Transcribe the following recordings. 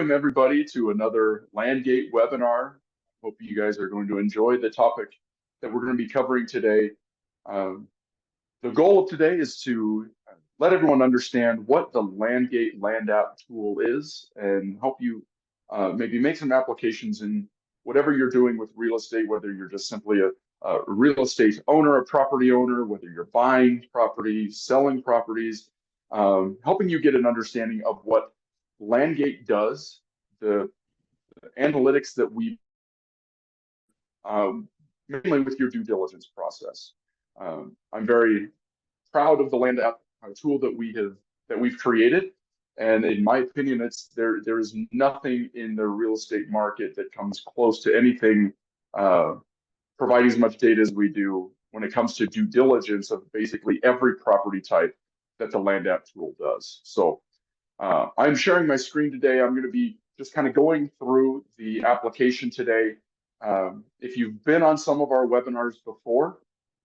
Welcome everybody to another LandGate webinar. Hope you guys are going to enjoy the topic that we're going to be covering today. The goal of today is to let everyone understand what the LandGate LandApp tool is and help you maybe make some applications in whatever you're doing with real estate, whether you're just simply a real estate owner, a property owner, whether you're buying property, selling properties, helping you get an understanding of what LandGate does, the analytics that we mainly with your due diligence process. I'm very proud of the LandApp tool that we've created, and in my opinion, there is nothing in the real estate market that comes close to anything providing as much data as we do when it comes to due diligence of basically every property type that the LandApp tool does. So I'm sharing my screen today. I'm going to be just kind of going through the application today. If you've been on some of our webinars before,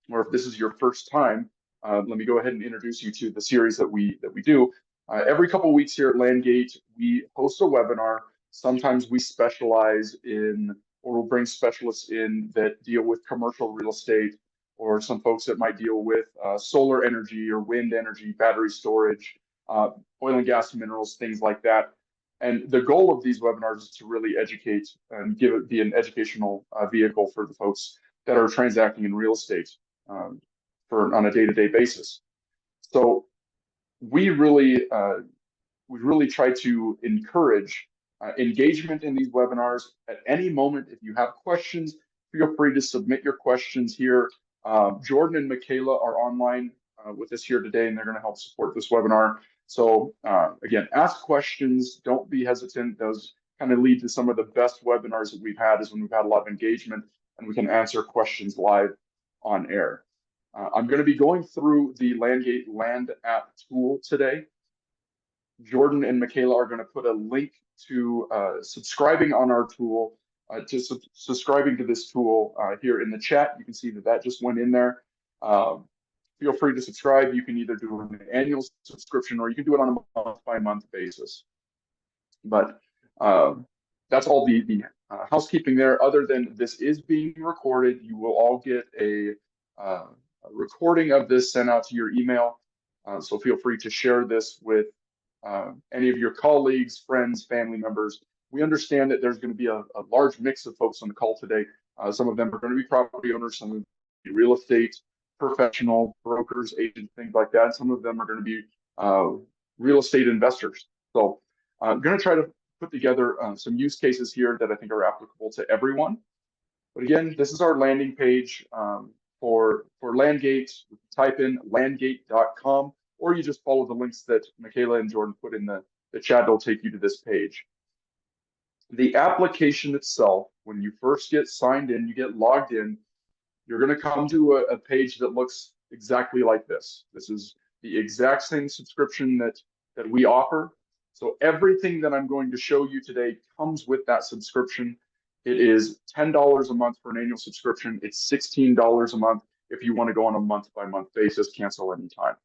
or if this is your first time, let me go ahead and introduce you to the series that we do. Every couple of weeks here at LandGate, we host a webinar. Sometimes we specialize in, or we'll bring specialists in that deal with commercial real estate, or some folks that might deal with solar energy or wind energy, battery storage, oil and gas, minerals, things like that. And the goal of these webinars is to really educate and be an educational vehicle for the folks that are transacting in real estate on a day-to-day basis. So we really try to encourage engagement in these webinars. At any moment, if you have questions, feel free to submit your questions here. Jordan and Michaela are online with us here today, and they're going to help support this webinar. So again, ask questions, don't be hesitant. Those kind of lead to some of the best webinars that we've had, is when we've had a lot of engagement and we can answer questions live on air. I'm going to be going through the LandGate LandApp tool today. Jordan and Michaela are going to put a link to subscribing on our tool, subscribing to this tool here in the chat. You can see that just went in there. Feel free to subscribe. You can either do an annual subscription or you can do it on a month-by-month basis. But that's all the housekeeping there. Other than this is being recorded, you will all get a recording of this sent out to your email. So feel free to share this with any of your colleagues, friends, family members. We understand that there's going to be a large mix of folks on the call today. Some of them are going to be property owners, some of them are real estate professional, brokers, agents, things like that. Some of them are going to be real estate investors. So I'm going to try to put together some use cases here that I think are applicable to everyone. But again, this is our landing page for LandGate. Type in landgate.com, or you just follow the links that Michaela and Jordan put in the chat. It'll take you to this page. The application itself, when you first get signed in, you get logged in, you're going to come to a page that looks exactly like this. This is the exact same subscription that we offer. So everything that I'm going to show you today comes with that subscription. It is $10 a month for an annual subscription. It's $16 a month if you want to go on a month-by-month basis, cancel anytime.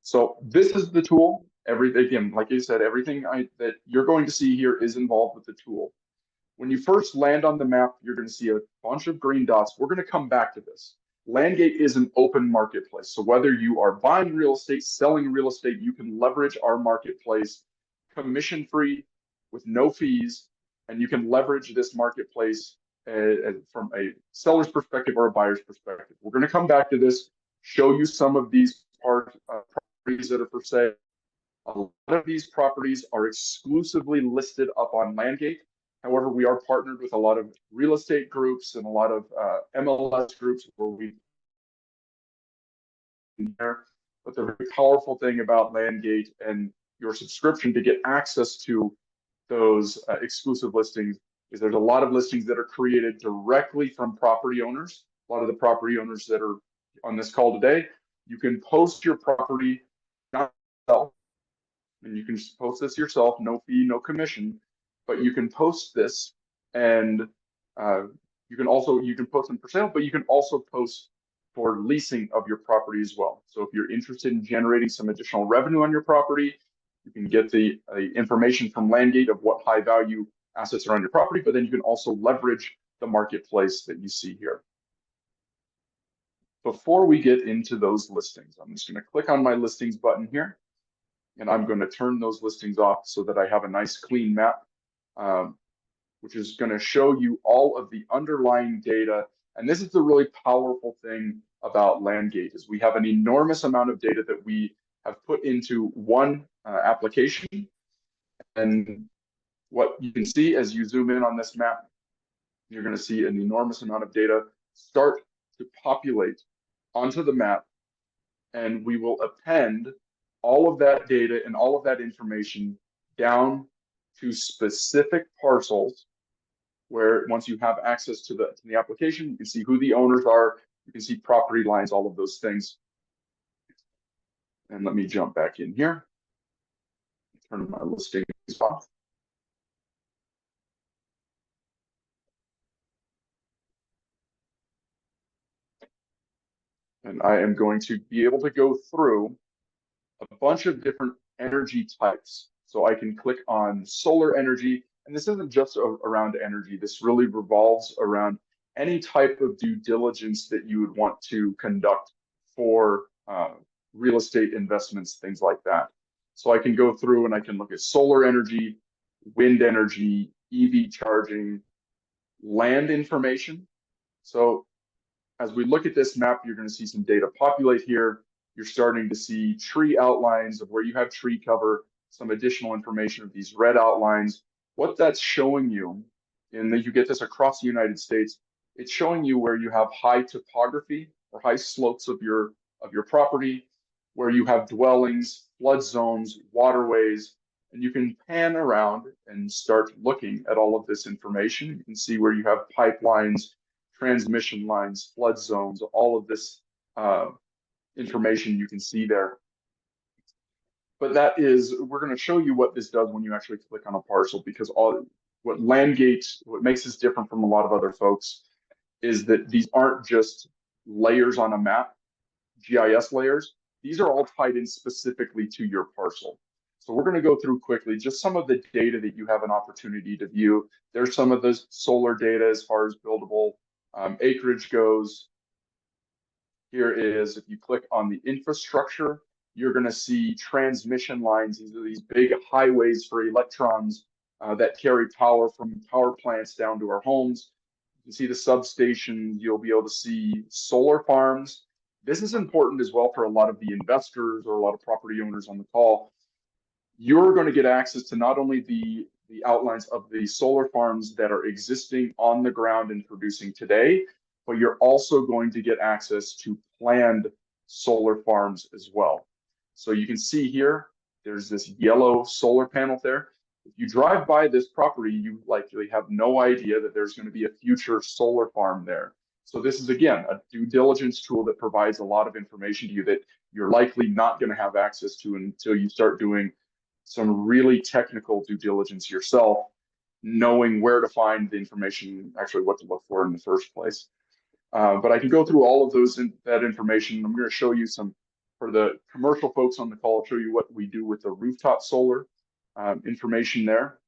So this is the tool. Again, like I said, everything that you're going to see here is involved with the tool. When you first land on the map, you're going to see a bunch of green dots. We're going to come back to this. LandGate is an open marketplace. So whether you are buying real estate, selling real estate, you can leverage our marketplace commission-free with no fees, and you can leverage this marketplace from a seller's perspective or a buyer's perspective. We're going to come back to this, show you some of these properties that are for sale. A lot of these properties are exclusively listed up on LandGate. However, we are partnered with a lot of real estate groups and a lot of MLS groups where we there. But the very powerful thing about LandGate and your subscription to get access to those exclusive listings is there's a lot of listings that are created directly from property owners. A lot of the property owners that are on this call today, you can post your property yourself, and you can just post this yourself, no fee, no commission. But you can post this, and you can post them for sale, but you can also post for leasing of your property as well. So if you're interested in generating some additional revenue on your property, You can get the information from LandGate of what high value assets are on your property, but then you can also leverage the marketplace that you see here. Before we get into those listings, I'm just going to click on my listings button here, and I'm going to turn those listings off so that I have a nice clean map, which is going to show you all of the underlying data. And this is the really powerful thing about LandGate is we have an enormous amount of data that we have put into one application. And what you can see as you zoom in on this map, you're going to see an enormous amount of data start to populate onto the map, and we will append all of that data and all of that information down to specific parcels where once you have access to the application, you can see who the owners are, you can see property lines, all of those things. And let me jump back in here, turn my listings off. And I am going to be able to go through a bunch of different energy types. So I can click on solar energy, and this isn't just around energy. This really revolves around any type of due diligence that you would want to conduct for real estate investments, things like that. So I can go through and I can look at solar energy, wind energy, EV charging, land information. So as we look at this map, you're going to see some data populate here. You're starting to see tree outlines of where you have tree cover, some additional information of these red outlines. What that's showing you, and that you get this across the United States, it's showing you where you have high topography or high slopes of your property, where you have dwellings, flood zones, waterways, and you can pan around and start looking at all of this information. You can see where you have pipelines, transmission lines, flood zones, all of this information you can see there. But that is, we're going to show you what this does when you actually click on a parcel, because what makes this different from a lot of other folks is that these aren't just layers on a map, GIS layers. These are all tied in specifically to your parcel. So we're going to go through quickly just some of the data that you have an opportunity to view. There's some of the solar data as far as buildable acreage goes. Here is, if you click on the infrastructure, you're going to see transmission lines. These are these big highways for electrons that carry power from power plants down to our homes. You can see the substations. You'll be able to see solar farms. This is important as well for a lot of the investors or a lot of property owners on the call. You're going to get access to not only the outlines of the solar farms that are existing on the ground and producing today, but you're also going to get access to planned solar farms as well. So you can see here, there's this yellow solar panel there. If you drive by this property, you likely have no idea that there's going to be a future solar farm there. So this is, again, a due diligence tool that provides a lot of information to you that you're likely not going to have access to until you start doing some really technical due diligence yourself, knowing where to find the information, actually what to look for in the first place. But I can go through all of that information. I'm going to show you some, for the commercial folks on the call, I'll show you what we do with the rooftop solar information there.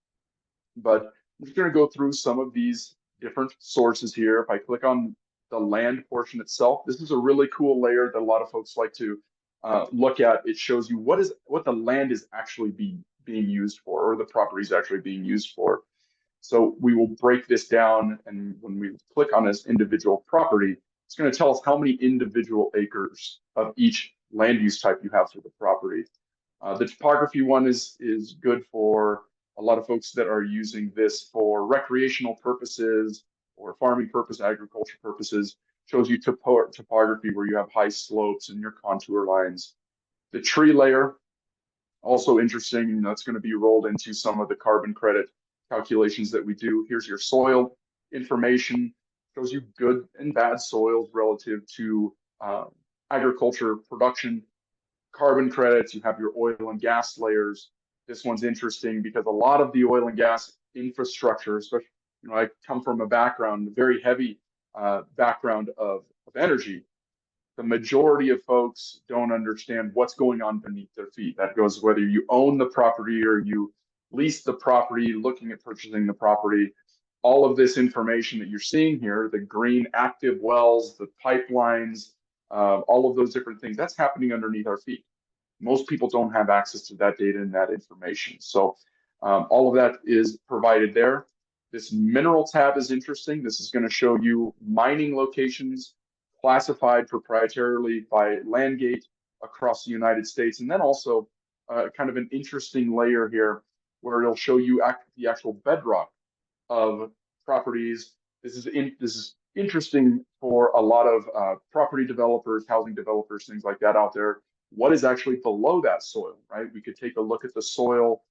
But I'm just going to go through some of these different sources here. If I click on the land portion itself, this is a really cool layer that a lot of folks like to look at. It shows you what the land is actually being used for, or the property is actually being used for. So we will break this down, and when we click on this individual property, it's going to tell us how many individual acres of each land use type you have for the property. The topography one is good for a lot of folks that are using this for recreational purposes or farming purpose, agriculture purposes. Shows you topography where you have high slopes and your contour lines. The tree layer, also interesting, that's going to be rolled into some of the carbon credit calculations that we do. Here's your soil information, shows you good and bad soils relative to agriculture production. Carbon credits, you have your oil and gas layers. This one's interesting because a lot of the oil and gas infrastructure, especially, I come from a very heavy background of energy. the majority of folks don't understand what's going on beneath their feet. That goes whether you own the property or you lease the property, looking at purchasing the property. All of this information that you're seeing here, the green active wells, the pipelines, all of those different things, that's happening underneath our feet. Most people don't have access to that data and that information. So all of that is provided there. This mineral tab is interesting. This is going to show you mining locations classified proprietarily by LandGate across the United States. And then also kind of an interesting layer here where it'll show you the actual bedrock of properties. This is interesting for a lot of property developers, housing developers, things like that out there. What is actually below that soil, right? We could take a look at the soil,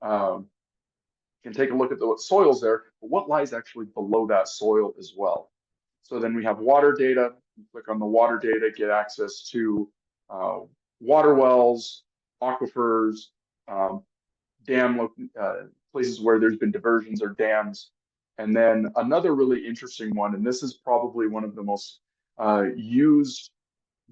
can take a look at the soils there, but what lies actually below that soil as well. So then we have water data. You click on the water data, get access to water wells, aquifers, dam places where there's been diversions or dams. And then another really interesting one, and this is probably one of the most used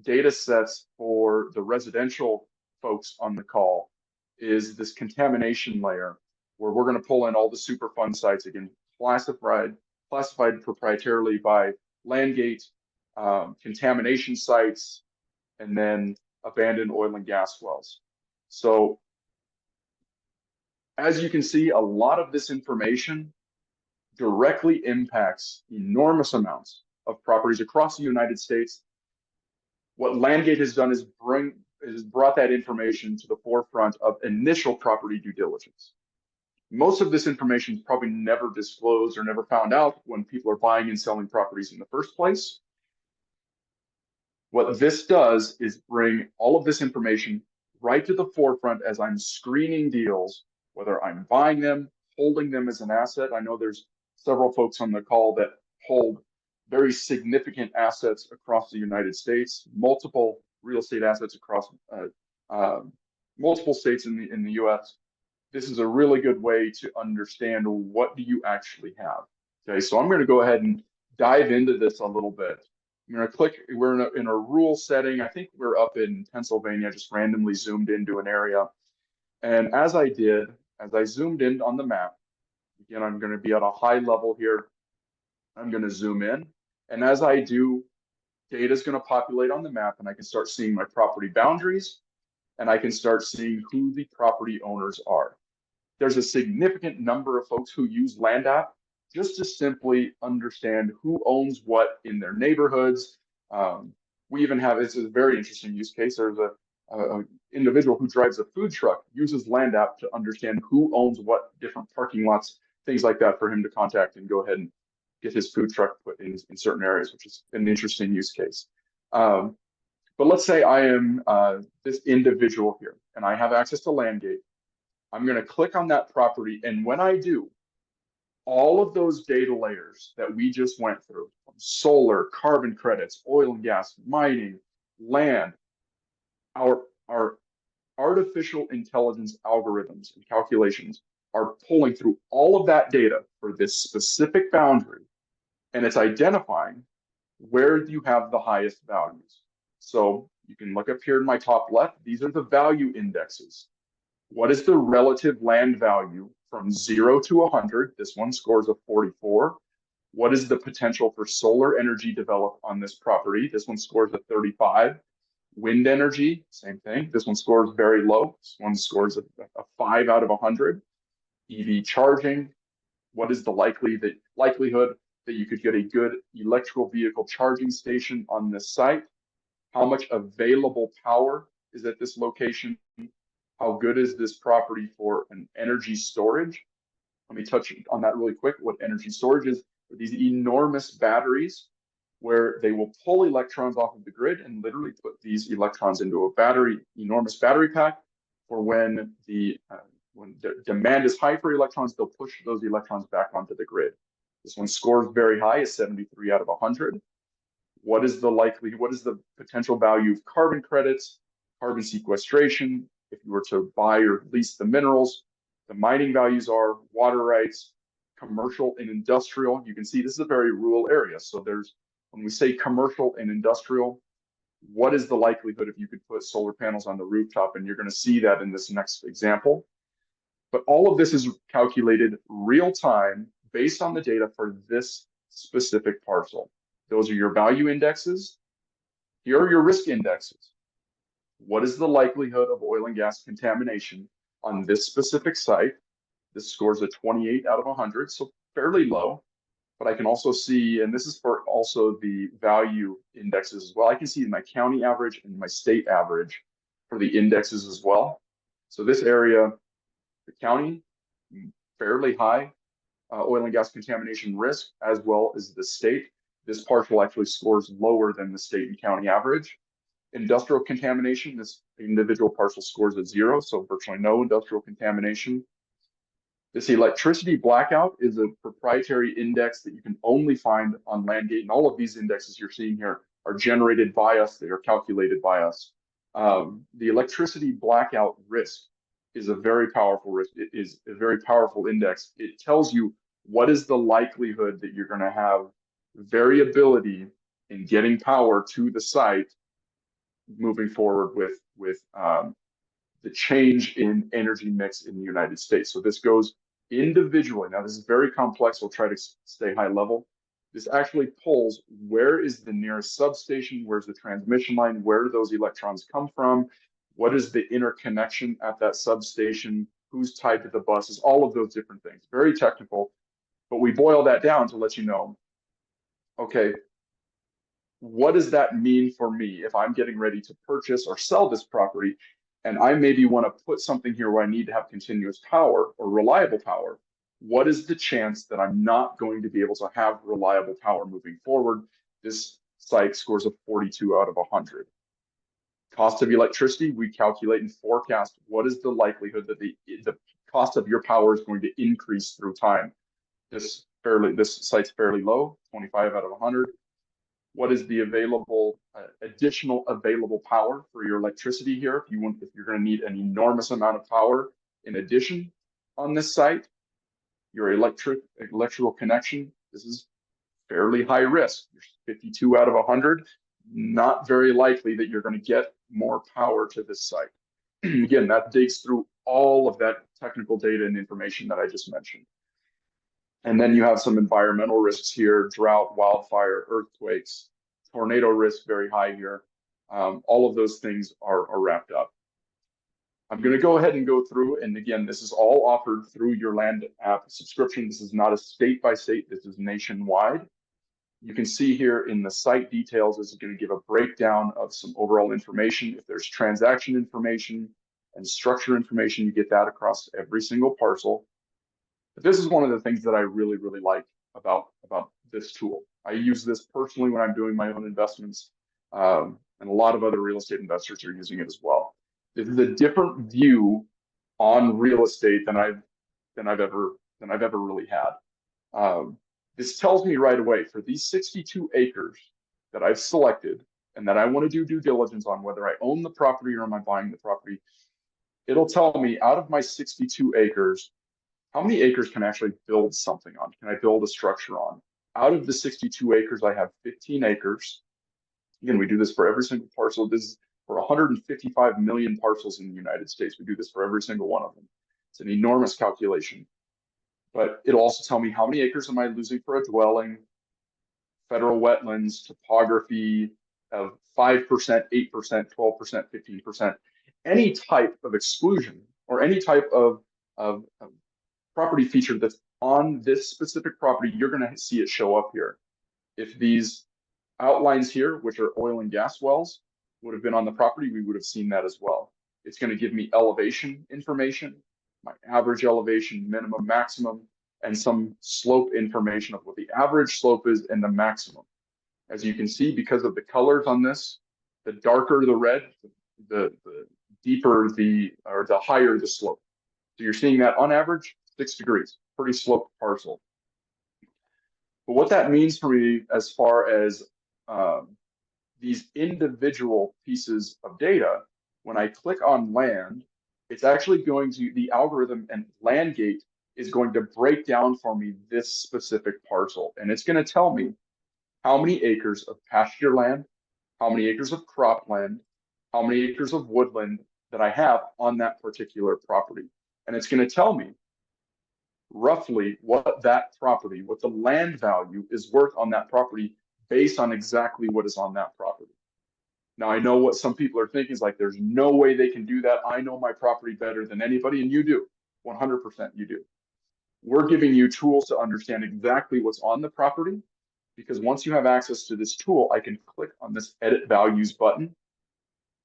data sets for the residential folks on the call, is this contamination layer, where we're going to pull in all the Superfund sites, again, classified proprietarily by LandGate, contamination sites, and then abandoned oil and gas wells. So as you can see, a lot of this information directly impacts enormous amounts of properties across the United States. What LandGate has done is brought that information to the forefront of initial property due diligence. Most of this information is probably never disclosed or never found out when people are buying and selling properties in the first place. What this does is bring all of this information right to the forefront as I'm screening deals, whether I'm buying them, holding them as an asset. I know there's several folks on the call that hold very significant assets across the United States, multiple real estate assets across multiple states in the US. This is a really good way to understand what do you actually have. Okay, so I'm going to go ahead and dive into this a little bit. I'm going to click, we're in a rural setting. I think we're up in Pennsylvania, just randomly zoomed into an area. And as I zoomed in on the map, again, I'm going to be at a high level here. I'm going to zoom in. And as I do, data is going to populate on the map, and I can start seeing my property boundaries, and I can start seeing who the property owners are. There's a significant number of folks who use LandApp just to simply understand who owns what in their neighborhoods. We even have, it's a very interesting use case. There's a individual who drives a food truck, uses LandApp to understand who owns what different parking lots, things like that, for him to contact and go ahead and get his food truck put in certain areas, which is an interesting use case. But let's say I am this individual here and I have access to LandGate. I'm going to click on that property, and when I do, all of those data layers that we just went through, from solar, carbon credits, oil and gas, mining, land, our artificial intelligence algorithms and calculations are pulling through all of that data for this specific boundary, and it's identifying where you have the highest values. So you can look up here in my top left, these are the value indexes. What is the relative land value from 0 to 100? This one scores a 44. What is the potential for solar energy developed on this property? This one scores a 35. Wind energy, same thing. This one scores very low. This one scores a 5 out of 100. EV charging. What is the likelihood that you could get a good electrical vehicle charging station on this site? How much available power is at this location? How good is this property for an energy storage? Let me touch on that really quick. What energy storage is, are these enormous batteries where they will pull electrons off of the grid and literally put these electrons into a enormous battery pack for when the demand is high for electrons, they'll push those electrons back onto the grid. This one scores very high, is 73 out of 100. What is the potential value of carbon credits, carbon sequestration? If you were to buy or lease the minerals, the mining values are water rights, commercial and industrial. You can see this is a very rural area. So when we say commercial and industrial, what is the likelihood if you could put solar panels on the rooftop? And you're going to see that in this next example. But all of this is calculated real time based on the data for this specific parcel. Those are your value indexes. Here are your risk indexes. What is the likelihood of oil and gas contamination on this specific site? This scores a 28 out of 100, so fairly low. But I can also see, and this is for also the value indexes as well. I can see my county average and my state average for the indexes as well. So this area, the county, fairly high oil and gas contamination risk, as well as the state. This parcel actually scores lower than the state and county average. Industrial contamination, this individual parcel scores a 0, so virtually no industrial contamination. This electricity blackout is a proprietary index that you can only find on LandGate, and all of these indexes you're seeing here are generated by us, they are calculated by us. The electricity blackout risk is a very powerful risk. It is a very powerful index. It tells you what is the likelihood that you're going to have variability in getting power to the site moving forward with the change in energy mix in the United States. So this goes individually. Now, this is very complex. We'll try to stay high level. This actually pulls where is the nearest substation, where's the transmission line, where do those electrons come from, what is the interconnection at that substation, who's tied to the buses, all of those different things. Very technical, but we boil that down to let you know, okay, what does that mean for me if I'm getting ready to purchase or sell this property, and I maybe want to put something here where I need to have continuous power or reliable power? What is the chance that I'm not going to be able to have reliable power moving forward? This site scores a 42 out of 100. Cost of electricity, we calculate and forecast what is the likelihood that the cost of your power is going to increase through time. This site's fairly low, 25 out of 100. What is the available additional available power for your electricity here? If you're going to need an enormous amount of power in addition on this site, your electrical connection, this is fairly high risk. You're 52 out of 100. Not very likely that you're going to get more power to this site. Again, that digs through all of that technical data and information that I just mentioned. And then you have some environmental risks here: drought, wildfire, earthquakes, tornado risk, very high here. All of those things are wrapped up. I'm going to go ahead and go through, and again, this is all offered through your LandApp subscription. This is not a state by state, this is nationwide. You can see here in the site details, this is going to give a breakdown of some overall information. If there's transaction information and structure information, you get that across every single parcel. But this is one of the things that I really, really like about this tool. I use this personally when I'm doing my own investments, and a lot of other real estate investors are using it as well. This is a different view on real estate than I've ever really had. This tells me right away, for these 62 acres that I've selected and that I want to do due diligence on, whether I own the property or am I buying the property, it'll tell me out of my 62 acres, how many acres can I actually build something on? Can I build a structure on? Out of the 62 acres, I have 15 acres. Again, we do this for every single parcel. This is for 155 million parcels in the United States. We do this for every single one of them. It's an enormous calculation. But it'll also tell me how many acres am I losing for a dwelling, federal wetlands, topography of 5%, 8%, 12%, 15%, any type of exclusion or any type of property feature that's on this specific property, you're going to see it show up here. If these outlines here, which are oil and gas wells, would have been on the property, we would have seen that as well. It's going to give me elevation information, my average elevation, minimum, maximum, and some slope information of what the average slope is and the maximum. As you can see, because of the colors on this, the darker the red, the deeper the higher the slope. So you're seeing that on average 6 degrees, pretty sloped parcel. But what that means for me as far as these individual pieces of data, when I click on land, it's actually going to, the algorithm and LandGate is going to break down for me this specific parcel. And it's going to tell me how many acres of pasture land, how many acres of cropland, how many acres of woodland that I have on that particular property. And it's going to tell me roughly what that property, what the land value is worth on that property based on exactly what is on that property. Now, I know what some people are thinking is like, there's no way they can do that. I know my property better than anybody, and you do. 100% you do. We're giving you tools to understand exactly what's on the property, because once you have access to this tool, I can click on this edit values button,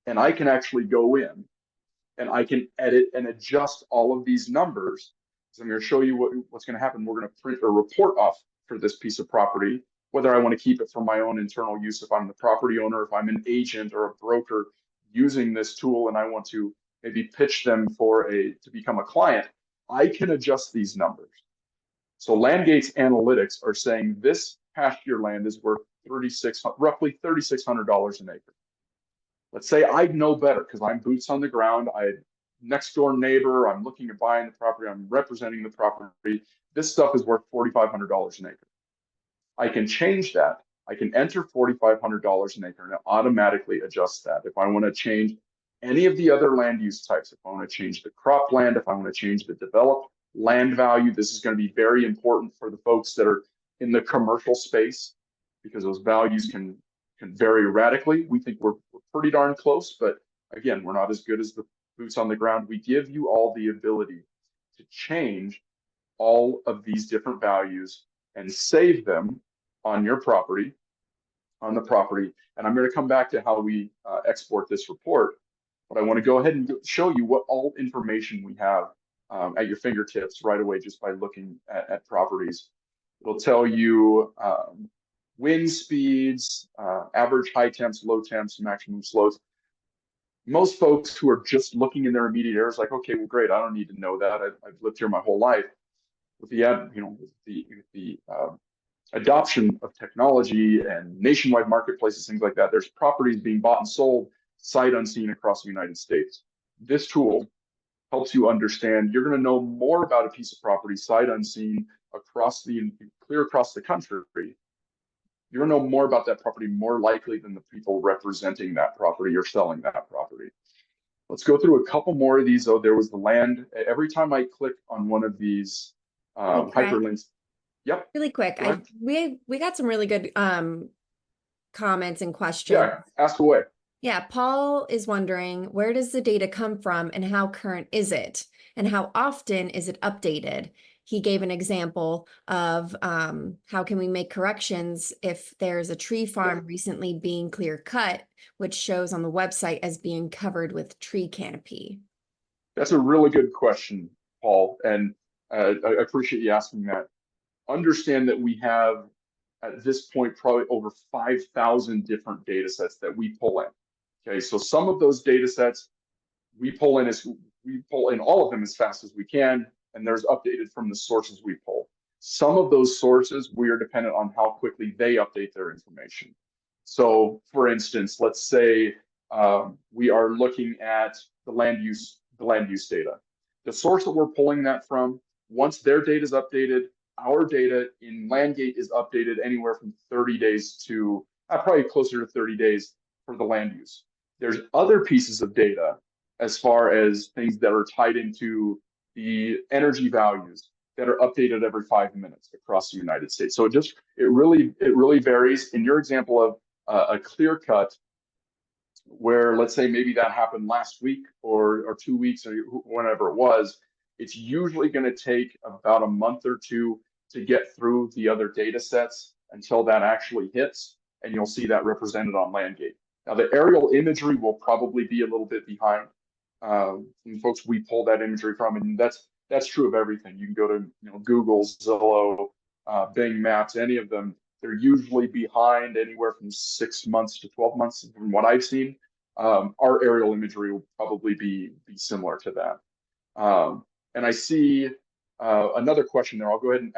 and I can actually go in and I can edit and adjust all of these numbers. So I'm going to show you what's going to happen. We're going to print a report off for this piece of property, whether I want to keep it for my own internal use, if I'm the property owner, if I'm an agent or a broker using this tool and I want to maybe pitch them to become a client, I can adjust these numbers. So LandGate's analytics are saying this pasture land is worth roughly $3,600 an acre. Let's say I know better because I'm boots on the ground. I next door neighbor. I'm looking at buying the property. I'm representing the property. This stuff is worth $4,500 an acre. I can change that. I can enter $4,500 an acre and it automatically adjusts that. If I want to change any of the other land use types, if I want to change the cropland, if I want to change the developed land value, this is going to be very important for the folks that are in the commercial space because those values can vary radically. We think we're pretty darn close, but again, we're not as good as the boots on the ground. We give you all the ability to change all of these different values and save them on your property, on the property. And I'm going to come back to how we export this report, but I want to go ahead and show you what all information we have at your fingertips right away just by looking at properties. It'll tell you wind speeds, average high temps, low temps, maximum slows. Most folks who are just looking in their immediate areas, like, okay, well, great, I don't need to know that. I've lived here my whole life. With the adoption of technology and nationwide marketplaces, things like that, there's properties being bought and sold sight unseen across the United States. This tool helps you understand. You're going to know more about a piece of property sight unseen clear across the country. You're going to know more about that property more likely than the people representing that property or selling that property. Let's go through a couple more of these. There was the land. Every time I click on one of these hyperlinks. Yep. Really quick. We got some really good comments and questions. Yeah, ask away. Yeah, Paul is wondering, where does the data come from and how current is it? And how often is it updated? He gave an example of how can we make corrections if there's a tree farm recently being clear cut, which shows on the website as being covered with tree canopy. That's a really good question, Paul, and I appreciate you asking that. Understand that we have, at this point, probably over 5,000 different data sets that we pull in. Okay, so some of those data sets we pull in all of them as fast as we can, and there's updated from the sources we pull. Some of those sources, we are dependent on how quickly they update their information. So for instance, let's say we are looking at the land use data. The source that we're pulling that from, once their data is updated, our data in LandGate is updated anywhere from 30 days to probably closer to 30 days for the land use. There's other pieces of data as far as things that are tied into the energy values that are updated every 5 minutes across the United States. So it really varies. In your example of a clear cut, where let's say maybe that happened last week or 2 weeks or whenever it was, it's usually going to take about a month or two to get through the other data sets until that actually hits, and you'll see that represented on LandGate. Now, the aerial imagery will probably be a little bit behind. Folks we pull that imagery from, and that's true of everything. You can go to Google, Zillow, Bing Maps, any of them. They're usually behind anywhere from 6 months to 12 months from what I've seen. Our aerial imagery will probably be similar to that. And I see another question there. I'll go ahead and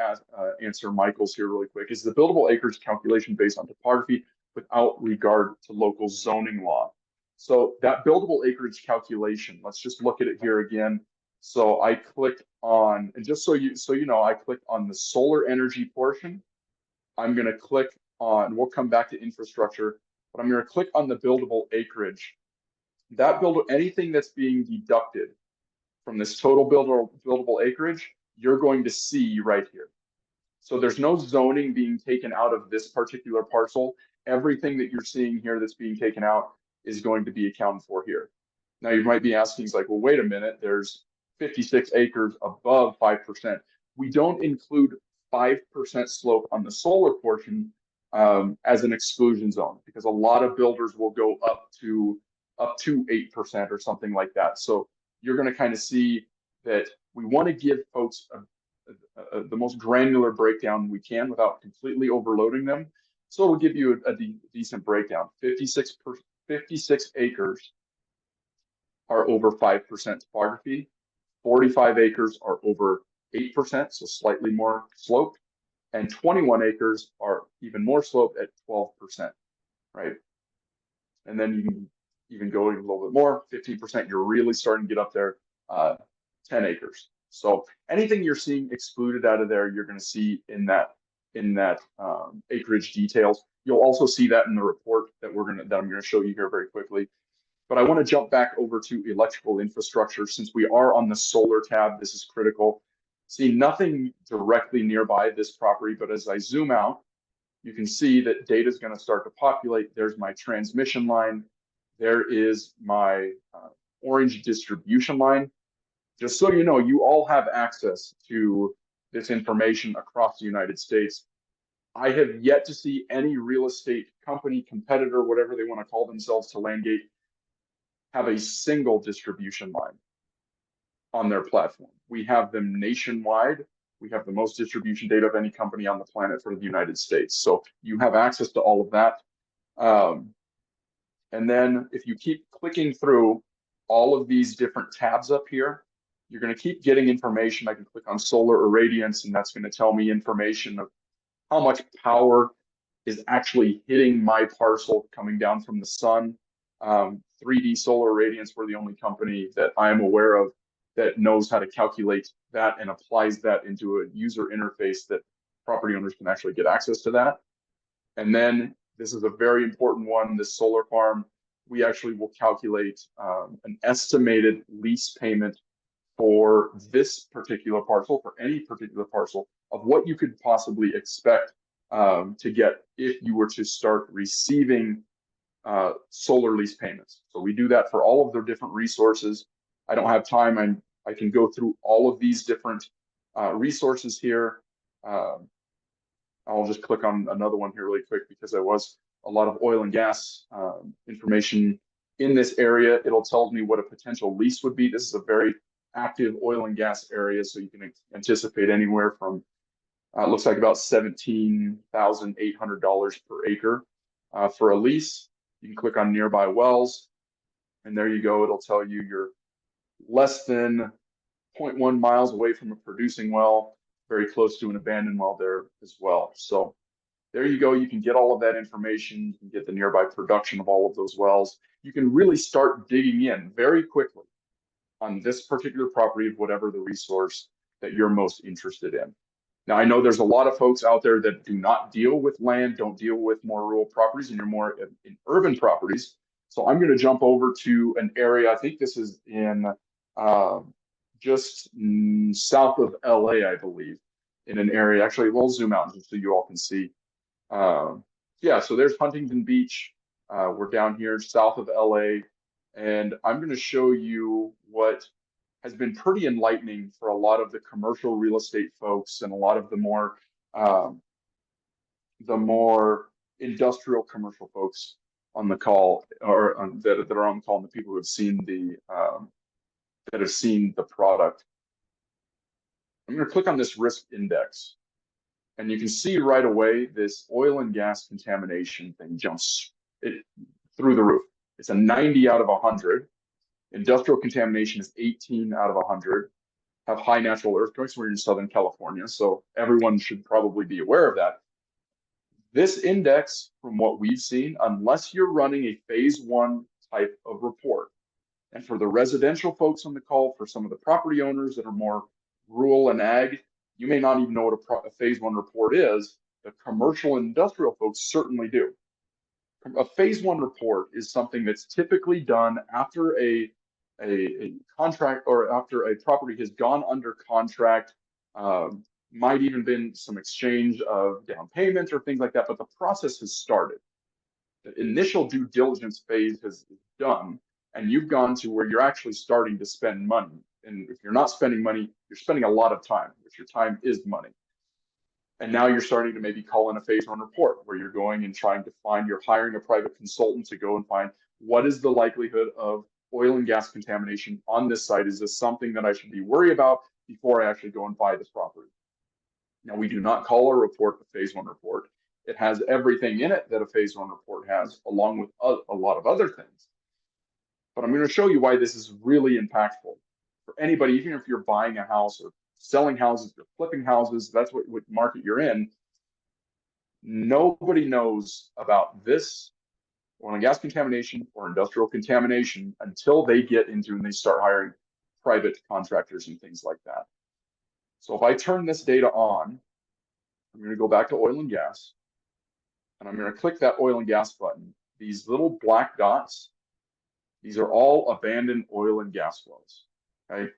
answer Michael's here really quick. Is the buildable acreage calculation based on topography without regard to local zoning law? So that buildable acreage calculation, let's just look at it here again. So I clicked on, and just so you know, I clicked on the solar energy portion. I'm going to click on, we'll come back to infrastructure. but I'm going to click on the buildable acreage. Anything that's being deducted from this total buildable acreage, you're going to see right here. So there's no zoning being taken out of this particular parcel. Everything that you're seeing here that's being taken out is going to be accounted for here. Now you might be asking, like, well, wait a minute, there's 56 acres above 5%. We don't include 5% slope on the solar portion as an exclusion zone, because a lot of builders will go up to 8% or something like that. So you're going to kind of see that we want to give folks the most granular breakdown we can without completely overloading them. So it'll give you a decent breakdown. 56 acres are over 5% topography. 45 acres are over 8%, so slightly more sloped. And 21 acres are even more sloped at 12%, right? And then you can even go a little bit more, 15%, you're really starting to get up there, 10 acres. So anything you're seeing excluded out of there, you're going to see in that acreage details. You'll also see that in the report that I'm going to show you here very quickly. But I want to jump back over to electrical infrastructure. Since we are on the solar tab, this is critical. See nothing directly nearby this property, but as I zoom out, you can see that data is going to start to populate. There's my transmission line. There is my orange distribution line. Just so you know, you all have access to this information across the United States. I have yet to see any real estate company, competitor, whatever they want to call themselves to LandGate, have a single distribution line on their platform. We have them nationwide. We have the most distribution data of any company on the planet for the United States. So you have access to all of that. And then if you keep clicking through all of these different tabs up here, you're going to keep getting information. I can click on solar irradiance, and that's going to tell me information of how much power is actually hitting my parcel coming down from the sun. 3D solar irradiance, we're the only company that I'm aware of that knows how to calculate that and applies that into a user interface that property owners can actually get access to that. And then this is a very important one, this solar farm, we actually will calculate an estimated lease payment for this particular parcel, for any particular parcel, of what you could possibly expect to get if you were to start receiving solar lease payments. So we do that for all of their different resources. I don't have time. I can go through all of these different resources here. I'll just click on another one here really quick because there was a lot of oil and gas information in this area. It'll tell me what a potential lease would be. This is a very active oil and gas area, so you can anticipate anywhere from it looks like about $17,800 per acre for a lease. You can click on nearby wells, and there you go. It'll tell you you're less than 0.1 miles away from a producing well, very close to an abandoned well there as well. So there you go. You can get all of that information. You can get the nearby production of all of those wells. You can really start digging in very quickly on this particular property of whatever the resource that you're most interested in. Now, I know there's a lot of folks out there that do not deal with land, don't deal with more rural properties, and you're more in urban properties. So I'm going to jump over to an area, I think this is in just south of LA, I believe, in an area. Actually, we'll zoom out just so you all can see. Yeah, so there's Huntington Beach. We're down here south of LA, and I'm going to show you what has been pretty enlightening for a lot of the commercial real estate folks and a lot of the more industrial commercial folks on the call, or that are on the call, and the people who have seen the product. I'm going to click on this risk index, and you can see right away this oil and gas contamination thing jumps through the roof. It's a 90 out of 100. Industrial contamination is 18 out of 100. Have high natural earthquakes. We're in Southern California, so everyone should probably be aware of that. This index, from what we've seen, unless you're running a phase 1 type of report, and for the residential folks on the call, for some of the property owners that are more rural and ag, you may not even know what a phase 1 report is. The commercial and industrial folks certainly do. A phase one report is something that's typically done after a contract or after a property has gone under contract. Might even been some exchange of down payments or things like that, but the process has started. The initial due diligence phase has done, and you've gone to where you're actually starting to spend money. And if you're not spending money, you're spending a lot of time, which your time is money. And now you're starting to maybe call in a phase one report where you're going and trying to find, you're hiring a private consultant to go and find what is the likelihood of oil and gas contamination on this site. Is this something that I should be worried about before I actually go and buy this property? Now, we do not call our report a phase one report. It has everything in it that a phase one report has, along with a lot of other things. But I'm going to show you why this is really impactful for anybody, even if you're buying a house or selling houses, you're flipping houses, that's what market you're in. Nobody knows about this oil and gas contamination or industrial contamination until they get into and they start hiring private contractors and things like that. So if I turn this data on, I'm going to go back to oil and gas, and I'm going to click that oil and gas button. These little black dots, these are all abandoned oil and gas wells. Okay.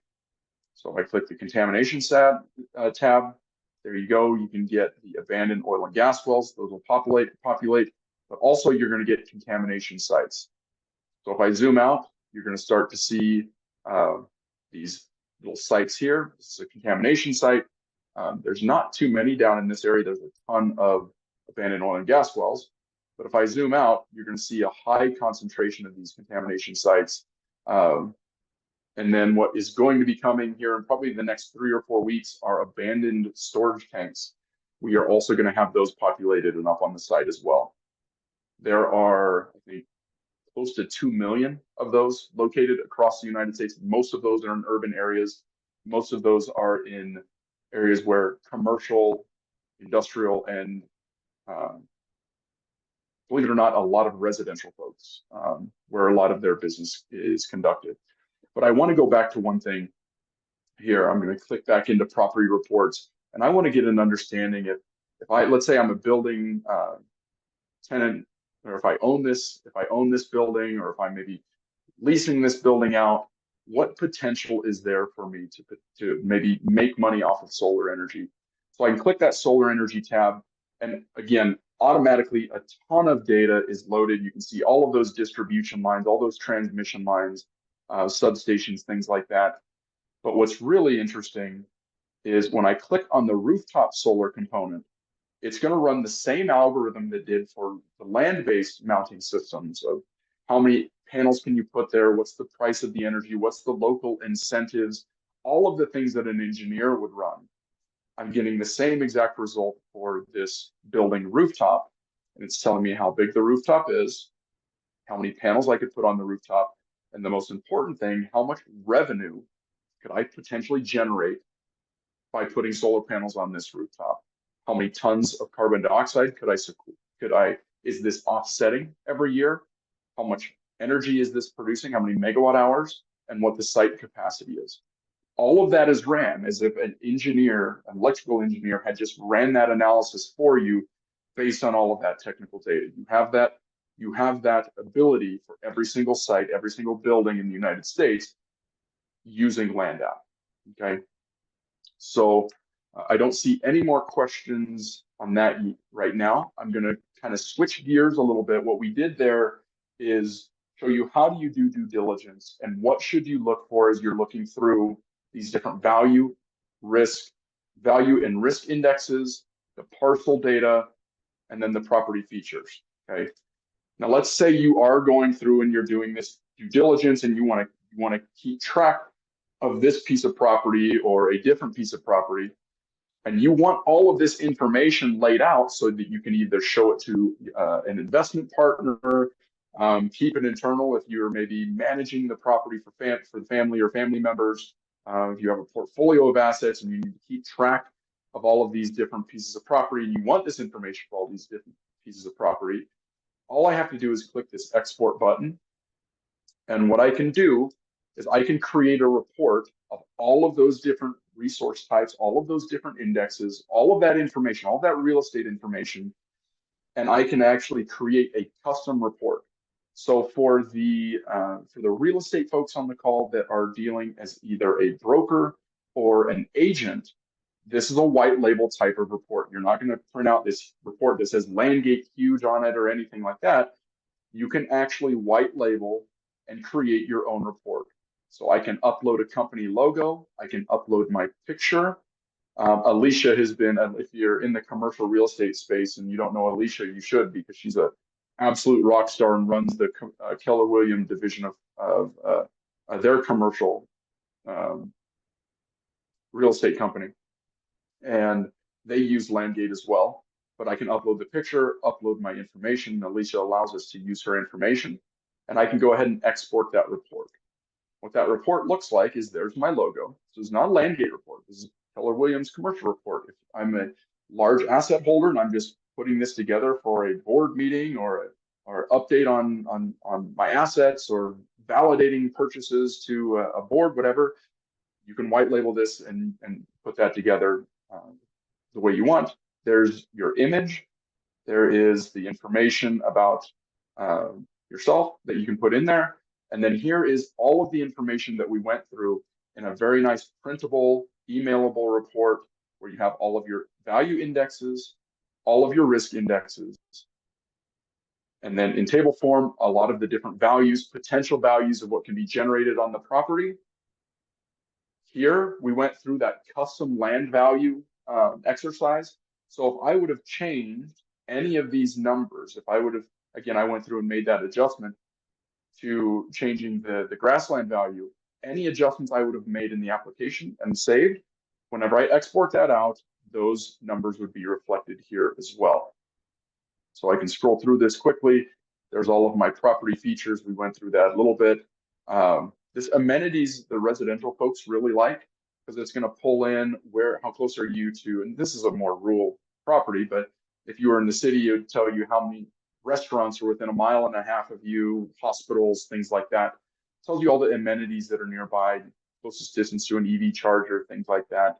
So if I click the contamination tab, there you go. You can get the abandoned oil and gas wells. Those will populate, but also you're going to get contamination sites. So if I zoom out, you're going to start to see these little sites here. This is a contamination site. There's not too many down in this area. There's a ton of abandoned oil and gas wells. But if I zoom out, you're going to see a high concentration of these contamination sites. And then what is going to be coming here in probably the next 3 or 4 weeks are abandoned storage tanks. We are also going to have those populated and up on the site as well. There are, I think, close to 2 million of those located across the United States. Most of those are in urban areas. Most of those are in areas where commercial, industrial, and believe it or not, a lot of residential folks, where a lot of their business is conducted. But I want to go back to one thing here. I'm going to click back into property reports, and I want to get an understanding if let's say I'm a building tenant, or if I own this building, or if I'm maybe leasing this building out, what potential is there for me to maybe make money off of solar energy? So I can click that solar energy tab, and again, automatically a ton of data is loaded. You can see all of those distribution lines, all those transmission lines, substations, things like that. But what's really interesting is when I click on the rooftop solar component, it's going to run the same algorithm that did for the land-based mounting systems of how many panels can you put there, what's the price of the energy, what's the local incentives, all of the things that an engineer would run. I'm getting the same exact result for this building rooftop, and it's telling me how big the rooftop is, how many panels I could put on the rooftop, and the most important thing, how much revenue could I potentially generate by putting solar panels on this rooftop? How many tons of carbon dioxide is this offsetting every year? How much energy is this producing? How many megawatt hours? And what the site capacity is. All of that is ran as if an electrical engineer had just ran that analysis for you based on all of that technical data. You have that ability for every single site, every single building in the United States using LandApp. Okay. So I don't see any more questions on that right now. I'm going to kind of switch gears a little bit. What we did there is show you how do you do due diligence and what should you look for as you're looking through these different value and risk indexes, the parcel data, and then the property features. Okay. Now let's say you are going through and you're doing this due diligence and you want to keep track of this piece of property or a different piece of property, and you want all of this information laid out so that you can either show it to an investment partner, keep it internal if you're maybe managing the property for the family or family members, if you have a portfolio of assets and you need to keep track of all of these different pieces of property and you want this information for all these different pieces of property, all I have to do is click this export button. And what I can do is I can create a report of all of those different resource types, all of those different indexes, all of that information, all of that real estate information, and I can actually create a custom report. So for the real estate folks on the call that are dealing as either a broker or an agent, this is a white label type of report. You're not going to print out this report that says LandGate huge on it or anything like that. You can actually white label and create your own report. So I can upload a company logo. I can upload my picture. Alicia has been, if you're in the commercial real estate space and you don't know Alicia, you should, because she's a absolute rock star and runs the Keller Williams division of their commercial real estate company. And they use LandGate as well. But I can upload the picture, upload my information. Alicia allows us to use her information, and I can go ahead and export that report. What that report looks like is there's my logo. This is not a LandGate report. This is Keller Williams commercial report. If I'm a large asset holder and I'm just putting this together for a board meeting or update on my assets or validating purchases to a board, whatever, you can white label this and put that together the way you want. There's your image. There is the information about yourself that you can put in there. And then here is all of the information that we went through in a very nice printable, emailable report where you have all of your value indexes, all of your risk indexes, and then in table form, a lot of the different values, potential values of what can be generated on the property. Here, we went through that custom land value exercise. So if I would have changed any of these numbers, if I would have, again, I went through and made that adjustment to changing the grassland value, any adjustments I would have made in the application and saved, whenever I export that out, those numbers would be reflected here as well. So I can scroll through this quickly. There's all of my property features. We went through that a little bit. This amenities, the residential folks really like, because it's going to pull in how close are you to, and this is a more rural property, but if you were in the city, it would tell you how many restaurants are within 1.5 miles of you, hospitals, things like that. It tells you all the amenities that are nearby, closest distance to an EV charger, things like that.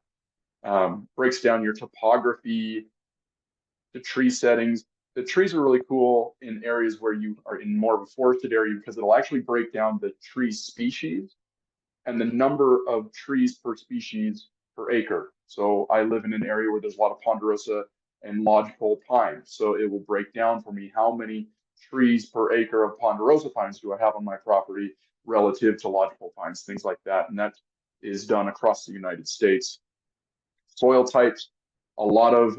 Breaks down your topography, the tree settings. The trees are really cool in areas where you are in more of a forested area because it'll actually break down the tree species and the number of trees per species per acre. So I live in an area where there's a lot of ponderosa and lodgepole pine. So it will break down for me how many trees per acre of ponderosa pines do I have on my property relative to lodgepole pines, things like that. And that is done across the United States. Soil types, a lot of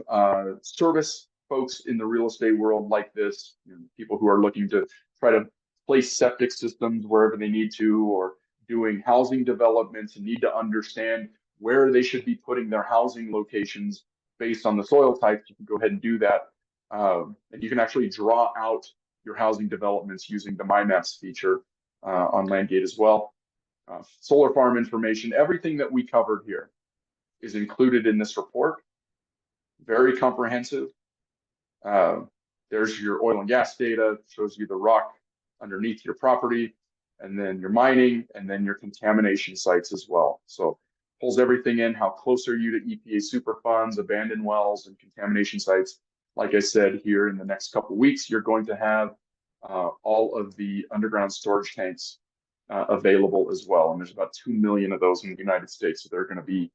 service folks in the real estate world like this, people who are looking to try to place septic systems wherever they need to, or doing housing developments and need to understand where they should be putting their housing locations based on the soil types. You can go ahead and do that. And you can actually draw out your housing developments using the My Maps feature on LandGate as well. Solar farm information, everything that we covered here is included in this report. Very comprehensive. There's your oil and gas data, shows you the rock underneath your property, and then your mining, and then your contamination sites as well. So pulls everything in, how close are you to EPA superfunds, abandoned wells, and contamination sites. Like I said, here in the next couple of weeks, you're going to have all of the underground storage tanks available as well. And there's about 2 million of those in the United States. So they're going to be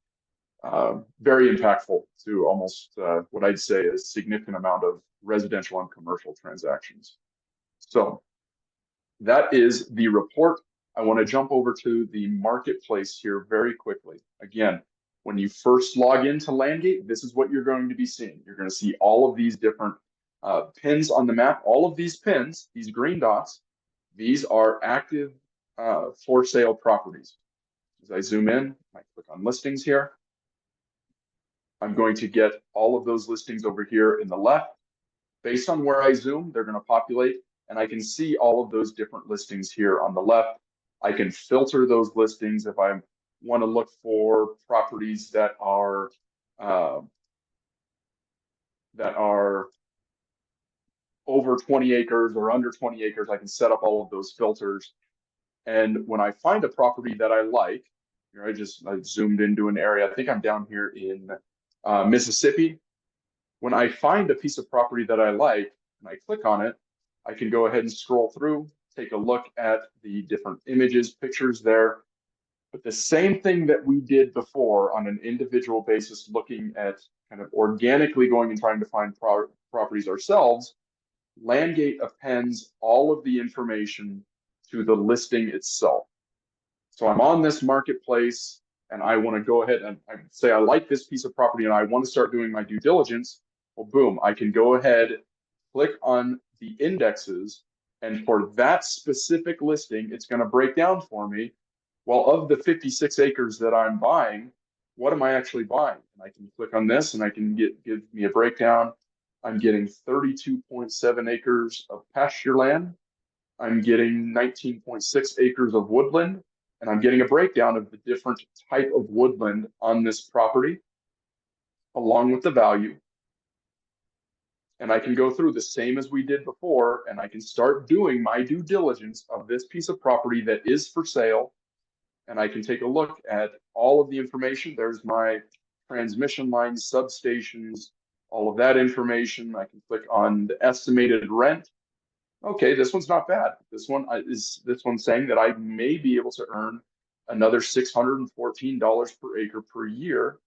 very impactful to almost what I'd say is a significant amount of residential and commercial transactions. So that is the report. I want to jump over to the marketplace here very quickly. Again, when you first log into LandGate, this is what you're going to be seeing. You're going to see all of these different pins on the map. All of these pins, these green dots, these are active for sale properties. As I zoom in, I click on listings here. I'm going to get all of those listings over here in the left. Based on where I zoom, they're going to populate, and I can see all of those different listings here on the left. I can filter those listings if I want to look for properties that are over 20 acres or under 20 acres. I can set up all of those filters. And when I find a property that I like, here I zoomed into an area. I think I'm down here in Mississippi. When I find a piece of property that I like, and I click on it, I can go ahead and scroll through, take a look at the different images, pictures there. But the same thing that we did before on an individual basis, looking at kind of organically going and trying to find properties ourselves, LandGate appends all of the information to the listing itself. So I'm on this marketplace and I want to go ahead and I say I like this piece of property and I want to start doing my due diligence. Well, boom, I can go ahead, click on the indexes, and for that specific listing, it's going to break down for me. Well, of the 56 acres that I'm buying, what am I actually buying? And I can click on this and I can give me a breakdown. I'm getting 32.7 acres of pasture land. I'm getting 19.6 acres of woodland, and I'm getting a breakdown of the different type of woodland on this property, along with the value. And I can go through the same as we did before, and I can start doing my due diligence of this piece of property that is for sale. And I can take a look at all of the information. There's my transmission lines, substations, all of that information. I can click on the estimated rent. Okay, this one's not bad. This one's saying that I may be able to earn another $614 per acre per year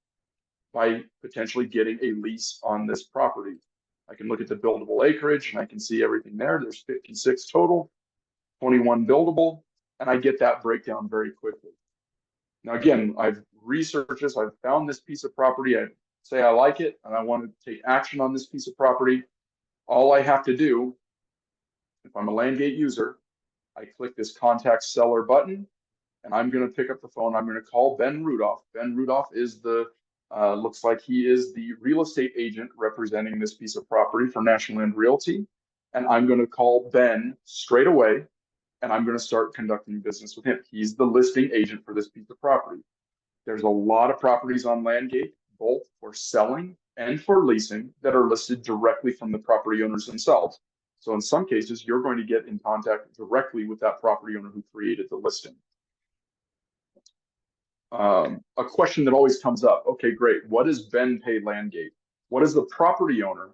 by potentially getting a lease on this property. I can look at the buildable acreage and I can see everything there. There's 56 total, 21 buildable, and I get that breakdown very quickly. Now, again, I've researched this. I've found this piece of property. I say I like it and I want to take action on this piece of property. All I have to do, if I'm a LandGate user, I click this contact seller button and I'm going to pick up the phone. I'm going to call Ben Rudolph. Ben Rudolph is looks like he is the real estate agent representing this piece of property for National Land Realty. And I'm going to call Ben straight away and I'm going to start conducting business with him. He's the listing agent for this piece of property. There's a lot of properties on LandGate, both for selling and for leasing, that are listed directly from the property owners themselves. So in some cases, you're going to get in contact directly with that property owner who created the listing. A question that always comes up, okay, great. What does Ben pay LandGate? What does the property owner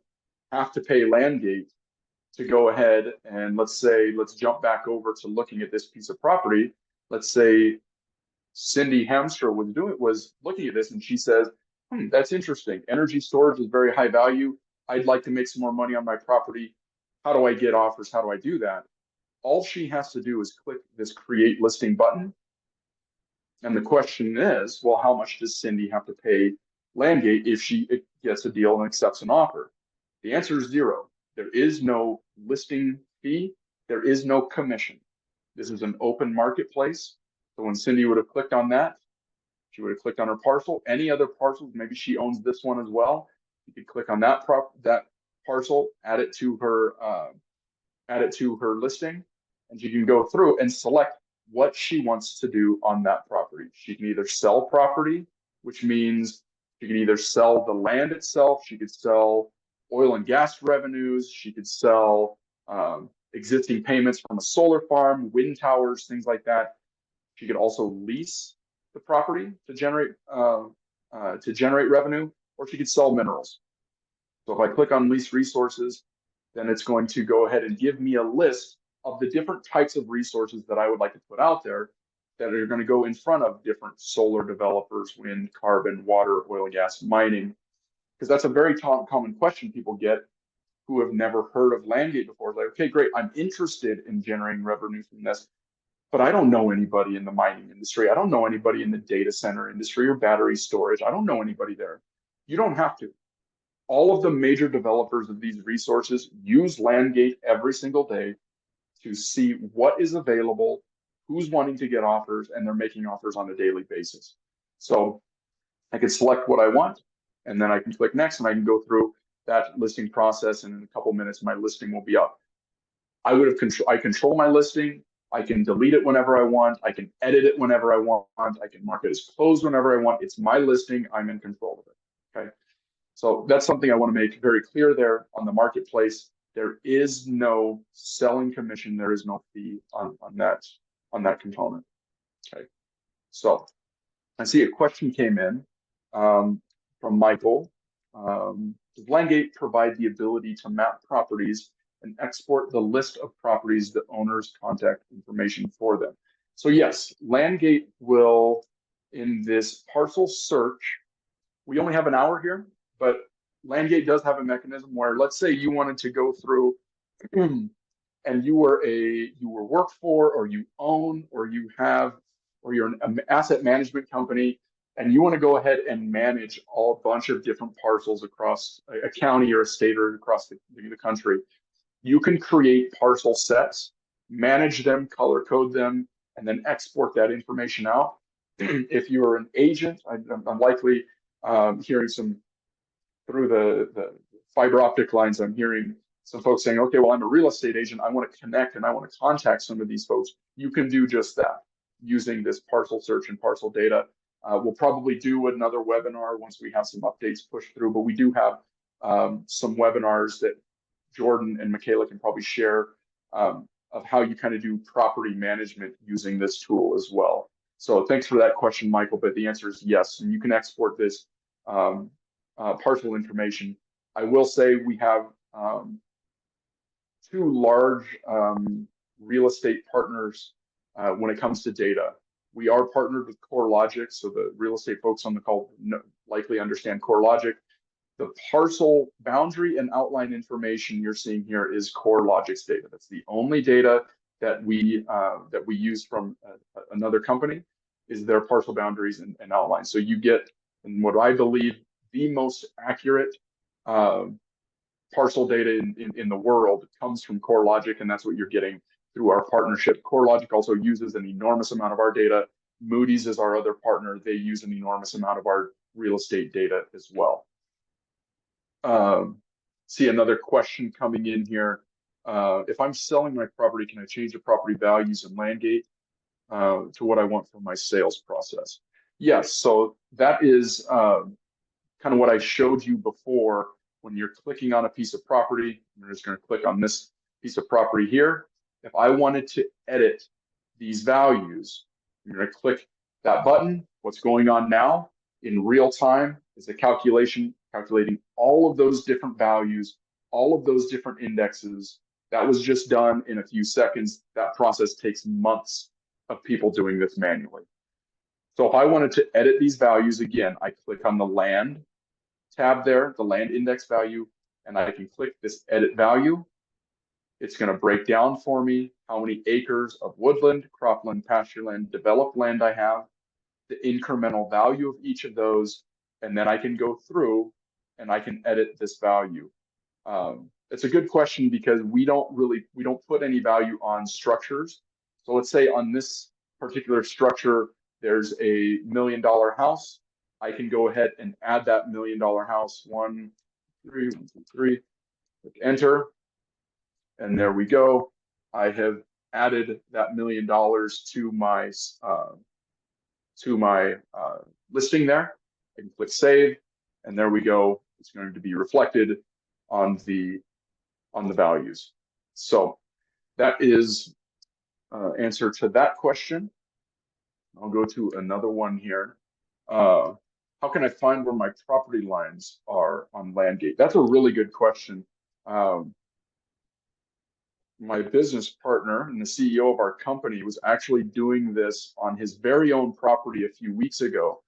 have to pay LandGate to go ahead and let's jump back over to looking at this piece of property. Let's say Cindy Hamstra was looking at this and she says, that's interesting. Energy storage is very high value. I'd like to make some more money on my property. How do I get offers? How do I do that? All she has to do is click this create listing button. And the question is, well, how much does Cindy have to pay LandGate if she gets a deal and accepts an offer? The answer is zero. There is no listing fee. There is no commission. This is an open marketplace. So when Cindy would have clicked on that, she would have clicked on her parcel. Any other parcels, maybe she owns this one as well. You could click on that parcel, add it to her listing, and she can go through and select what she wants to do on that property. She can either sell property, which means she can either sell the land itself, she could sell oil and gas revenues, she could sell existing payments from a solar farm, wind towers, things like that. She could also lease the property to generate revenue, or she could sell minerals. So if I click on lease resources, then it's going to go ahead and give me a list of the different types of resources that I would like to put out there that are going to go in front of different solar developers, wind, carbon, water, oil and gas, mining. Because that's a very common question people get who have never heard of LandGate before. Like, okay, great, I'm interested in generating revenue from this, but I don't know anybody in the mining industry. I don't know anybody in the data center industry or battery storage. I don't know anybody there. You don't have to. All of the major developers of these resources use LandGate every single day to see what is available, who's wanting to get offers, and they're making offers on a daily basis. So I can select what I want, and then I can click next, and I can go through that listing process, and in a couple minutes, my listing will be up. I control my listing. I can delete it whenever I want. I can edit it whenever I want. I can mark it as closed whenever I want. It's my listing. I'm in control of it. Okay. So that's something I want to make very clear there on the marketplace. There is no selling commission. There is no fee on that component. Okay. So I see a question came in from Michael. Does LandGate provide the ability to map properties and export the list of properties, the owner's contact information for them. So yes, LandGate will, in this parcel search, we only have an hour here, but LandGate does have a mechanism where, let's say you wanted to go through and you were work for, or you own, or you have, or you're an asset management company, and you want to go ahead and manage a bunch of different parcels across a county or a state or across the country. You can create parcel sets, manage them, color code them, and then export that information out. If you're an agent, I'm likely hearing some through the fiber optic lines. I'm hearing some folks saying, okay, well, I'm a real estate agent. I want to connect and I want to contact some of these folks. You can do just that using this parcel search and parcel data. We'll probably do another webinar once we have some updates pushed through, but we do have some webinars that Jordan and Michaela can probably share of how you kind of do property management using this tool as well. So thanks for that question, Michael, but the answer is yes. And you can export this parcel information. I will say we have two large real estate partners when it comes to data. We are partnered with CoreLogic, so the real estate folks on the call likely understand CoreLogic. The parcel boundary and outline information you're seeing here is CoreLogic's data. That's the only data that we use from another company, is their parcel boundaries and outlines. So you get, in what I believe, the most accurate parcel data in the world comes from CoreLogic, and that's what you're getting through our partnership. CoreLogic also uses an enormous amount of our data. Moody's is our other partner. They use an enormous amount of our real estate data as well. See another question coming in here. If I'm selling my property, can I change the property values in LandGate to what I want for my sales process? Yes, so that is kind of what I showed you before. When you're clicking on a piece of property, I'm just going to click on this piece of property here. If I wanted to edit these values, I'm going to click that button. What's going on now in real time is a calculating all of those different values, all of those different indexes. That was just done in a few seconds. That process takes months of people doing this manually. So if I wanted to edit these values again, I click on the land tab there, the land index value, and I can click this edit value. It's going to break down for me how many acres of woodland, cropland, pastureland, developed land I have, the incremental value of each of those, and then I can go through and I can edit this value. It's a good question because we don't put any value on structures. So let's say on this particular structure, there's a $1 million house. I can go ahead and add that $1 million house. 1, 2, 3, click enter. And there we go. I have added that $1 million to my listing there. I can click save, and there we go. It's going to be reflected on the values. So that is answer to that question. I'll go to another one here. How can I find where my property lines are on LandGate? That's a really good question. My business partner and the CEO of our company was actually doing this on his very own property a few weeks ago.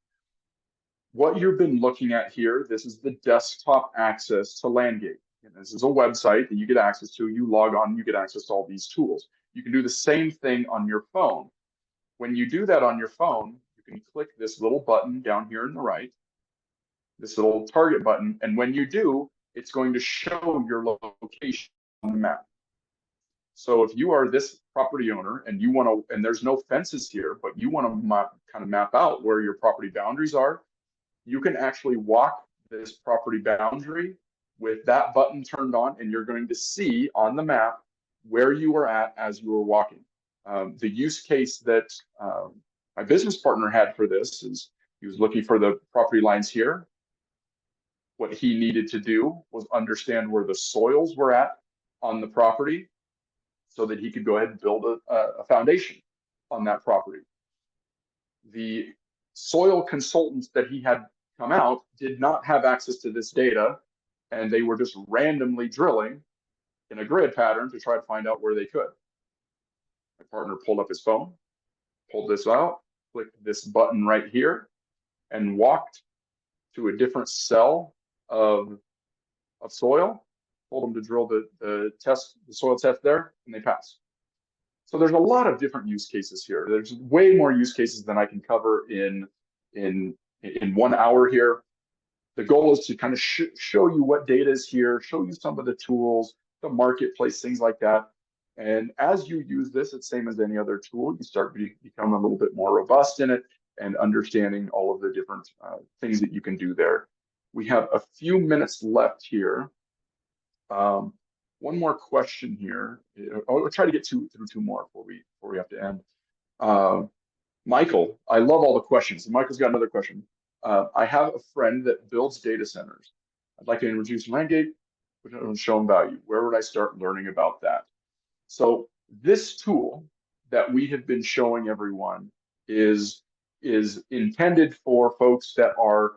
What you've been looking at here, this is the desktop access to LandGate. And this is a website that you get access to. You log on, you get access to all these tools. You can do the same thing on your phone. When you do that on your phone, you can click this little button down here on the right, this little target button. And when you do, it's going to show your location on the map. So if you are this property owner and you want to, and there's no fences here, but you want to kind of map out where your property boundaries are, you can actually walk this property boundary with that button turned on, and you're going to see on the map where you were at as you were walking. The use case that my business partner had for this is he was looking for the property lines here. What he needed to do was understand where the soils were at on the property so that he could go ahead and build a foundation on that property. The soil consultants that he had come out did not have access to this data, and they were just randomly drilling in a grid pattern to try to find out where they could. My partner pulled up his phone, pulled this out, clicked this button right here, and walked to a different cell of soil, told them to drill the soil test there, and they passed. So there's a lot of different use cases here. There's way more use cases than I can cover in 1 hour here. The goal is to kind of show you what data is here, show you some of the tools, the marketplace, things like that. And as you use this, it's same as any other tool. You start to become a little bit more robust in it and understanding all of the different things that you can do there. We have a few minutes left here. One more question here. I'll try to get through two more before we have to end. Michael, I love all the questions. Michael's got another question. I have a friend that builds data centers. I'd like to introduce LandGate, which has shown value. Where would I start learning about that? So this tool that we have been showing everyone is intended for folks that are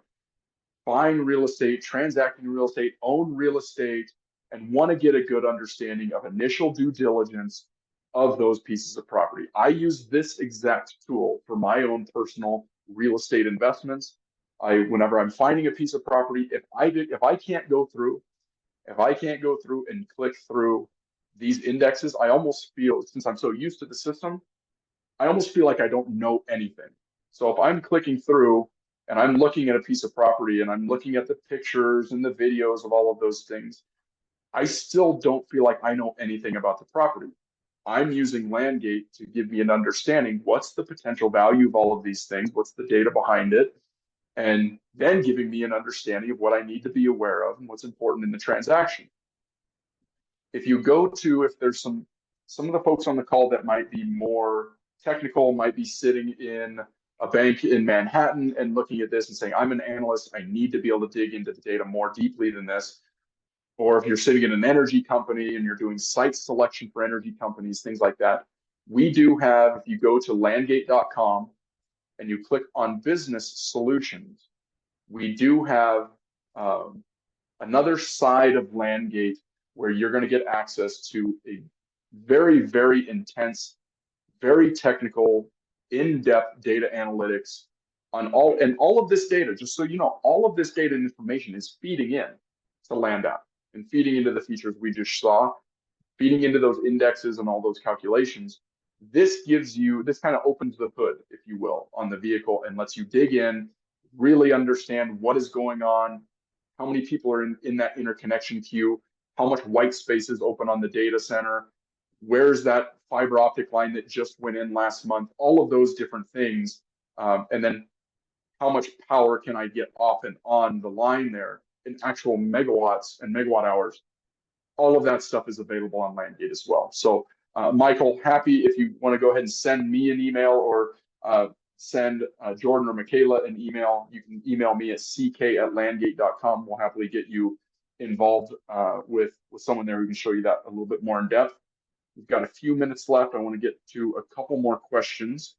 buying real estate, transacting real estate, own real estate, and want to get a good understanding of initial due diligence of those pieces of property. I use this exact tool for my own personal real estate investments. Whenever I'm finding a piece of property, if I can't go through and click through these indexes, I almost feel, since I'm so used to the system, I almost feel like I don't know anything. So if I'm clicking through and I'm looking at a piece of property and I'm looking at the pictures and the videos of all of those things, I still don't feel like I know anything about the property. I'm using LandGate to give me an understanding. What's the potential value of all of these things? What's the data behind it? And then giving me an understanding of what I need to be aware of and what's important in the transaction. If you go to, if there's some of the folks on the call that might be more technical, might be sitting in a bank in Manhattan and looking at this and saying, I'm an analyst, I need to be able to dig into the data more deeply than this. Or if you're sitting in an energy company and you're doing site selection for energy companies, things like that, we do have, if you go to landgate.com and you click on business solutions, we do have another side of LandGate where you're going to get access to a very, very intense, very technical, in-depth data analytics on all of this data. Just so you know, all of this data and information is feeding in to LandApp and feeding into the features we just saw, feeding into those indexes and all those calculations. This kind of opens the hood, if you will, on the vehicle and lets you dig in, really understand what is going on, how many people are in that interconnection queue, how much white space is open on the data center, where's that fiber optic line that just went in last month, all of those different things. And then how much power can I get off and on the line there in actual megawatts and megawatt hours. All of that stuff is available on LandGate as well. So Michael, happy if you want to go ahead and send me an email or send Jordan or Michaela an email. You can email me at ck@landgate.com. We'll happily get you involved with someone there who can show you that a little bit more in depth. We've got a few minutes left. I want to get to a couple more questions.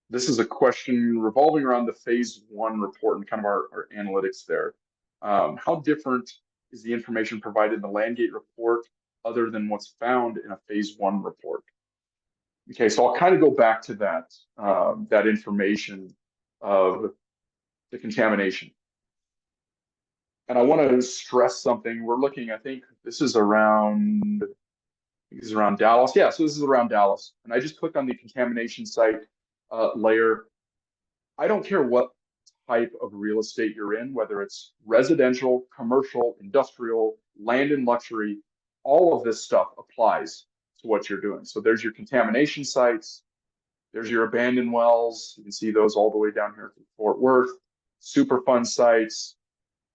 This is a question revolving around the phase 1 report and kind of our analytics there. How different is the information provided in the LandGate report other than what's found in a phase 1 report? Okay, so I'll kind of go back to that information of the contamination. And I want to stress something. We're looking, I think this is around Dallas. Yeah, so this is around Dallas. And I just clicked on the contamination site layer. I don't care what type of real estate you're in, whether it's residential, commercial, industrial, land and luxury, all of this stuff applies to what you're doing. So there's your contamination sites, there's your abandoned wells. You can see those all the way down here to Fort Worth, Superfund sites,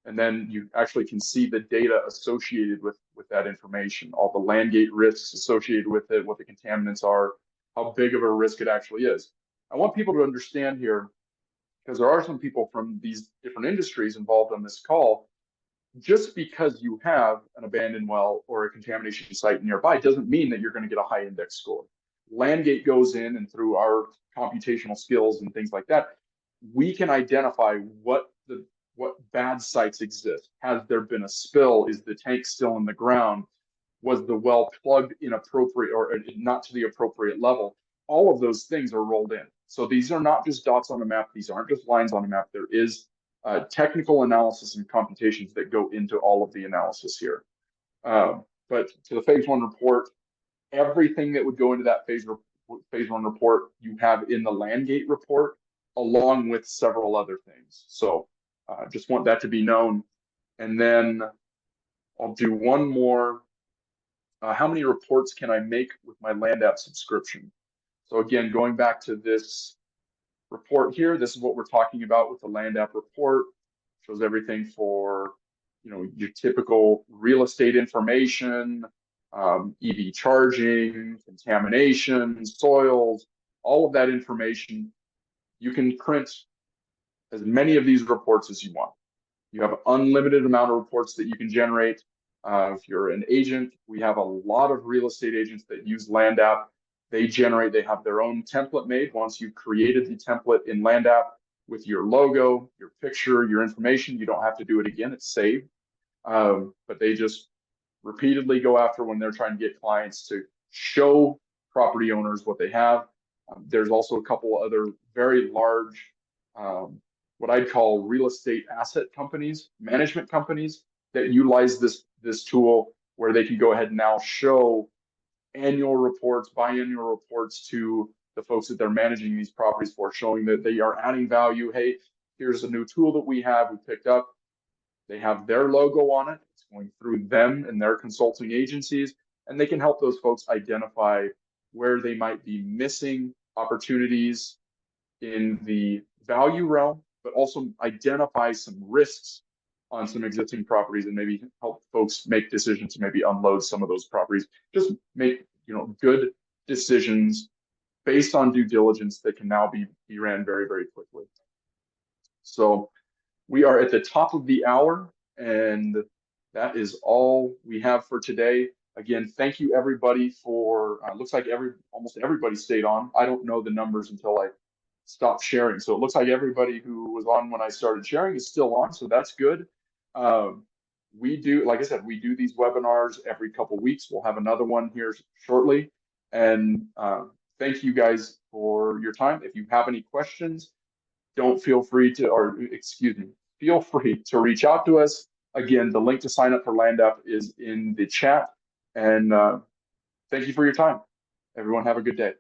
and then you actually can see the data associated with that information, all the LandGate risks associated with it, what the contaminants are, how big of a risk it actually is. I want people to understand here, because there are some people from these different industries involved on this call, just because you have an abandoned well or a contamination site nearby doesn't mean that you're going to get a high index score. LandGate goes in and through our computational skills and things like that, we can identify what what bad sites exist. Has there been a spill? Is the tank still in the ground? Was the well plugged inappropriate or not to the appropriate level? All of those things are rolled in. So these are not just dots on a map. These aren't just lines on a map. There is technical analysis and computations that go into all of the analysis here. But to the phase 1 report, everything that would go into that phase 1 report, you have in the LandGate report, along with several other things. So just want that to be known. And then I'll do one more. How many reports can I make with my LandApp subscription? So again, going back to this report here, this is what we're talking about with the LandApp report. Shows everything for, your typical real estate information, EV charging, contamination, soils, all of that information. You can print as many of these reports as you want. You have an unlimited amount of reports that you can generate. If you're an agent, we have a lot of real estate agents that use LandApp. They have their own template made. Once you've created the template in LandApp with your logo, your picture, your information, you don't have to do it again. It's saved. But they just repeatedly go after when they're trying to get clients to show property owners what they have. There's also a couple other very large, what I'd call real estate asset companies, management companies that utilize this tool where they can go ahead and now show annual reports, biannual reports to the folks that they're managing these properties for, showing that they are adding value. Hey, here's a new tool that we picked up. They have their logo on it. It's going through them and their consulting agencies, and they can help those folks identify where they might be missing opportunities in the value realm, but also identify some risks on some existing properties and maybe help folks make decisions to maybe unload some of those properties. Just make good decisions based on due diligence that can now be ran very, very quickly. So we are at the top of the hour, and that is all we have for today. Again, thank you everybody for, looks like almost everybody stayed on. I don't know the numbers until I stopped sharing. So it looks like everybody who was on when I started sharing is still on. So that's good. We do, like I said, we do these webinars every couple of weeks. We'll have another one here shortly. And thank you guys for your time. If you have any questions, feel free to reach out to us. Again, the link to sign up for LandApp is in the chat. And thank you for your time. Everyone have a good day.